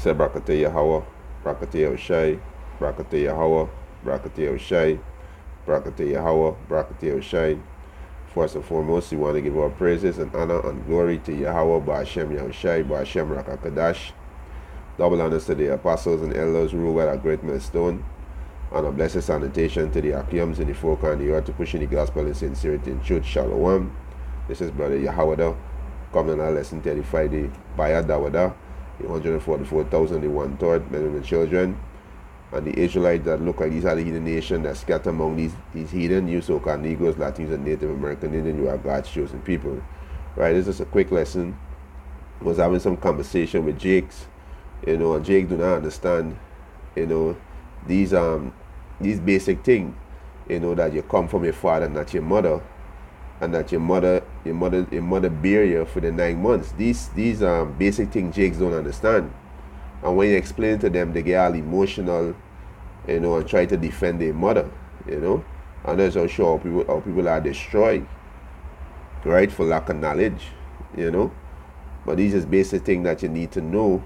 Say Brakate Yahweh, Brakate Yahushai, Brakate Yahweh, Brakate Yahushai, Brakate Yahweh, Brakate Yahushai. First and foremost, we want to give our praises and honor and glory to Yahweh, Ba'ashem Yahushai, Ba'ashem Rakakadash. Double honors to the apostles and elders who rule at a great millstone. And a blessed salutation to the Akiums in the folk and the earth to pushing the gospel in sincerity and truth. Shalom. This is Brother Yahweh coming on lesson 35, the Bayad Dawada, the 144,000, the one-third, men and children, and the Israelites that look like these are the heathen nation that scatter among these heathen, you so-called Negroes, Latinos, and Native American Indian, you are God's chosen people. Right, this is a quick lesson. I was having some conversation with Jakes, and Jake do not understand, these basic things, that you come from your father, not your mother, and that your mother bear you for the 9 months. These basic things Jakes don't understand. And when you explain to them, they get all emotional, and try to defend their mother, and that's how sure how people are destroyed, right, for lack of knowledge, But these is basic things that you need to know,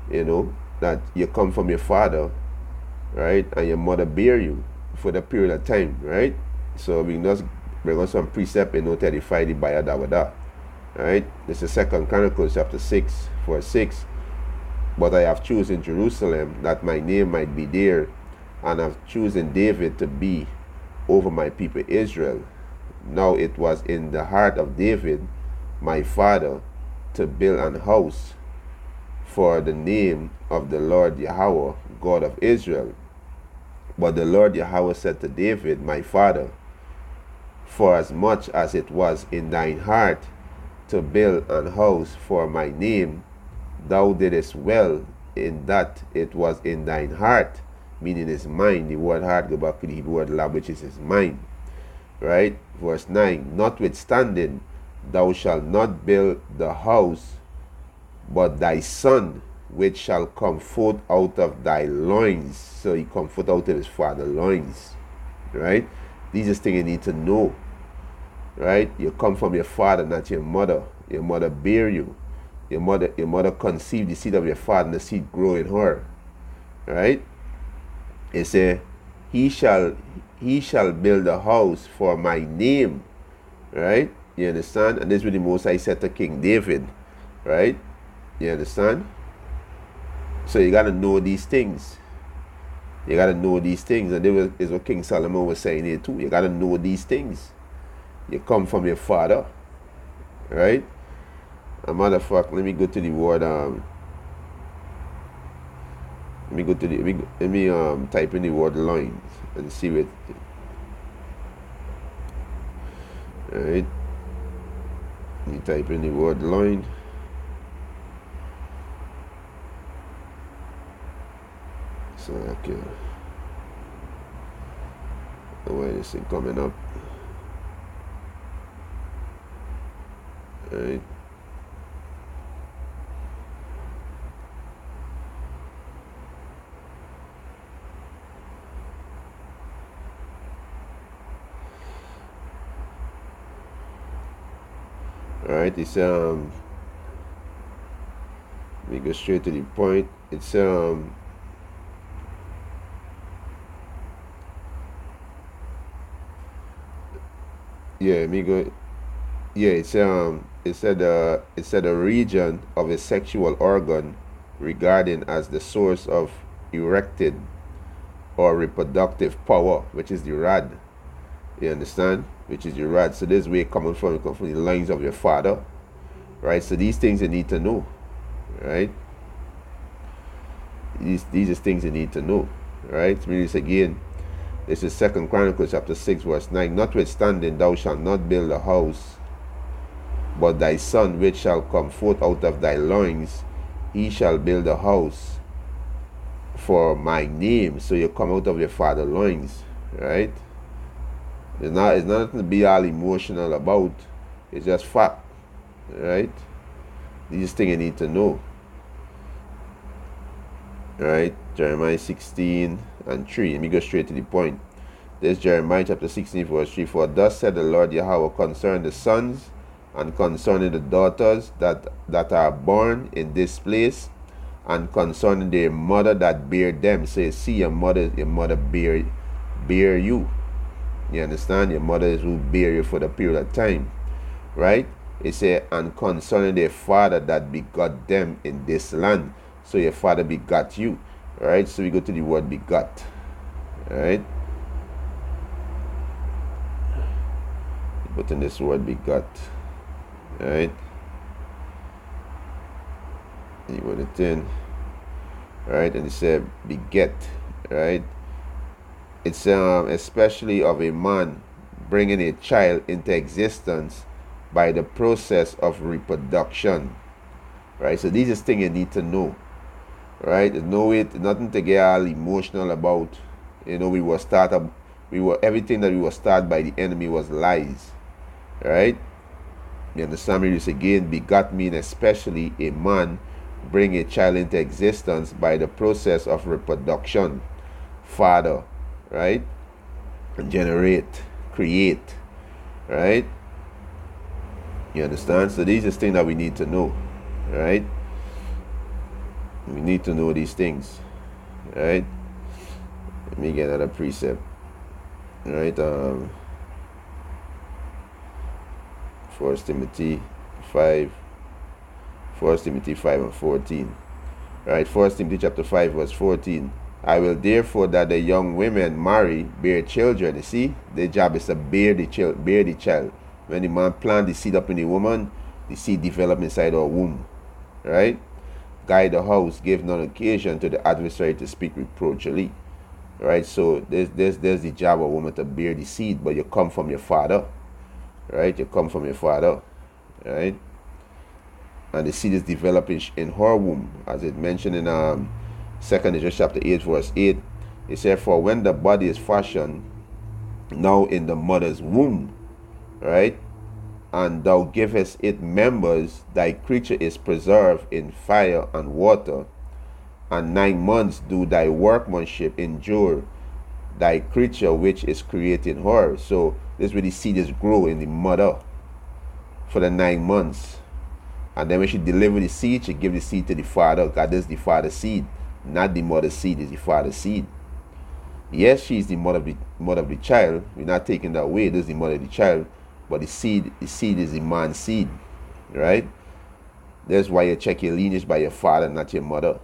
that you come from your father, right, and your mother bear you for the period of time, right? So we just bring on some precept in 35 the Bayadawada, right? This is 2 Chronicles chapter 6, verse 6. But I have chosen Jerusalem that my name might be there, and have chosen David to be over my people Israel. Now it was in the heart of David, my father, to build an house for the name of the Lord Yahweh, God of Israel. But the Lord Yahweh said to David, my father, for as much as it was in thine heart to build an house for my name, thou didst well in that it was in thine heart, meaning his mind. The word heart, go back to the Hebrew word lab, which is his mind. Right? Verse 9, notwithstanding, thou shalt not build the house, but thy son, which shall come forth out of thy loins. So he come forth out of his father's loins. Right? These are things you need to know. Right? You come from your father, not your mother. Your mother bear you. Your mother conceived the seed of your father, and the seed grow in her. Right? It say, he shall build a house for my name. Right? You understand? And this is what the Most High said to King David. Right? You understand? So you gotta know these things. You gotta know these things. And this is what King Solomon was saying here too. You gotta know these things. You come from your father. Right? A motherfucker, let me go to the word let me type in the word loins and see what. Alright. You type in the word loin. So okay. Why is it coming up? Alright. Alright, it's let me go straight to the point. It's it said a region of a sexual organ regarding as the source of erected or reproductive power, which is the rod. You understand? Which is your rod. So this way coming from the lines of your father. Right? So these things you need to know. Right? These are things you need to know. Right? So this again. This is 2 Chronicles chapter 6, verse 9. Notwithstanding, thou shalt not build a house, but thy son which shall come forth out of thy loins, he shall build a house for my name. So you come out of your father's loins. Right? It's nothing to be all emotional about. It's just fact. Right? These things you need to know. Right? Jeremiah 16 and 3. Let me go straight to the point. This Jeremiah chapter 16 verse 3. For thus said the Lord Yahweh concerning the sons and concerning the daughters that are born in this place, and concerning their mother that bear them. So you see, your mother bear you. You understand? Your mother is who bear you for the period of time, right? It said, and concerning their father that begot them in this land. So your father begot you, right? So we go to the word begot, right? Put in this word begot, right? You put it in, right? And it said beget, right? It's especially of a man bringing a child into existence by the process of reproduction, right? So these are things you need to know, right? There's nothing to get all emotional about. We were everything that we were started by the enemy was lies, right? You understand me? This again, begot mean especially a man bring a child into existence by the process of reproduction, father, right? And generate, create, right? You understand? So these are things that we need to know, right? We need to know these things, right? Let me get another precept, right? 1 Timothy 5 and 14, right? 1 Timothy chapter 5 verse 14. I will therefore that the young women marry, bear children. You see, their job is to bear the child. When the man plant the seed up in the woman, the seed develop inside her womb, right? Guide the house, give none occasion to the adversary to speak reproachfully, right? So there's the job of a woman to bear the seed, but you come from your father, right? You come from your father, right? And the seed is developing in her womb, as it mentioned in 2 Corinthians chapter 8 verse 8. It said, for when the body is fashioned now in the mother's womb, right, and thou givest it members, thy creature is preserved in fire and water, and 9 months do thy workmanship endure, thy creature which is created in her. So this is where the seed is grow in the mother for the 9 months. And then when she deliver the seed, she give the seed to the father. God is the father's seed, not the mother's seed, is the father's seed. Yes, she is the mother of the child. We're not taking that away. This is the mother of the child. But the seed is the man's seed, right? That's why you check your lineage by your father, not your mother.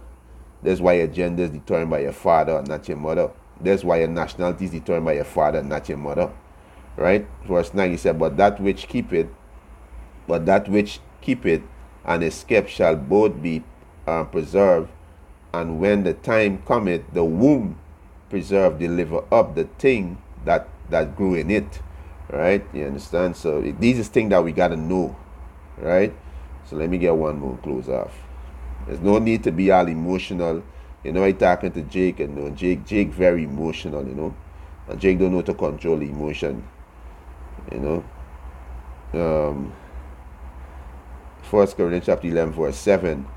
That's why your gender is determined by your father, not your mother. That's why your nationality is determined by your father, not your mother, right? Verse 9, he said, but that which keep it and escape shall both be preserved, and when the time cometh, the womb preserve, deliver up the thing that grew in it, right? You understand? So these is things that we got to know, right? So let me get one more close off. There's no need to be all emotional. I talking to Jake, and Jake very emotional, and Jake don't know how to control the emotion, 1 Corinthians chapter 11 verse 7.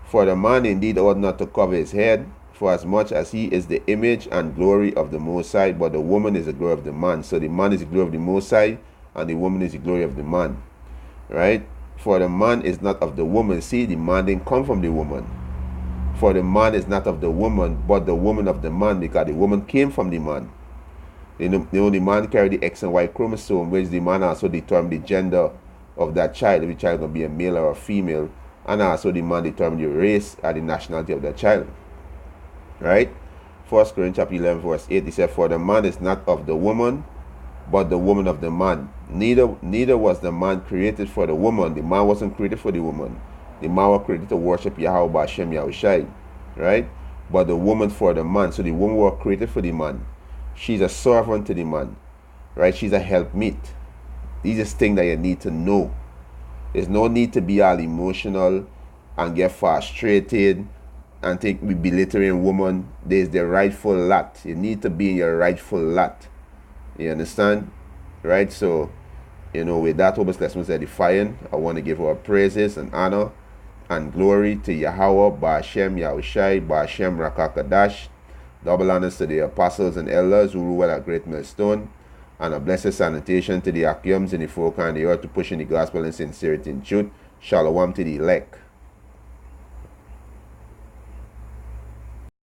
For the man indeed ought not to cover his head, for as much as he is the image and glory of the Most High, but the woman is the glory of the man. So the man is the glory of the Most High, and the woman is the glory of the man, right? For the man is not of the woman. See, the man didn't come from the woman. For the man is not of the woman, but the woman of the man, because the woman came from the man. The man carried the X and Y chromosome, which the man also determined the gender of that child, if the child is going to be a male or a female, and also the man determined the race and the nationality of that child, right? 1 Corinthians chapter 11 verse 8, he said, for the man is not of the woman, but the woman of the man. Neither was the man created for the woman. The man wasn't created for the woman. The man was created to worship Yahweh Bashem Yahushai, right? But the woman for the man. So the woman was created for the man. She's a servant to the man, right? She's a helpmeet. These are things that you need to know. There's no need to be all emotional and get frustrated and think we belittling woman. There's the rightful lot. You need to be in your rightful lot. You understand? Right? So, with that, Hope's lesson was edifying. I want to give our praises and honor and glory to Yahweh, Ba'ashem, Yahushai, Ba'ashem, Rakakadash. Double honors to the apostles and elders who rule at Great Millstone. And a blessed sanitation to the Akiums in the folk and the earth to push in the gospel in sincerity and truth. Shalom to the elect.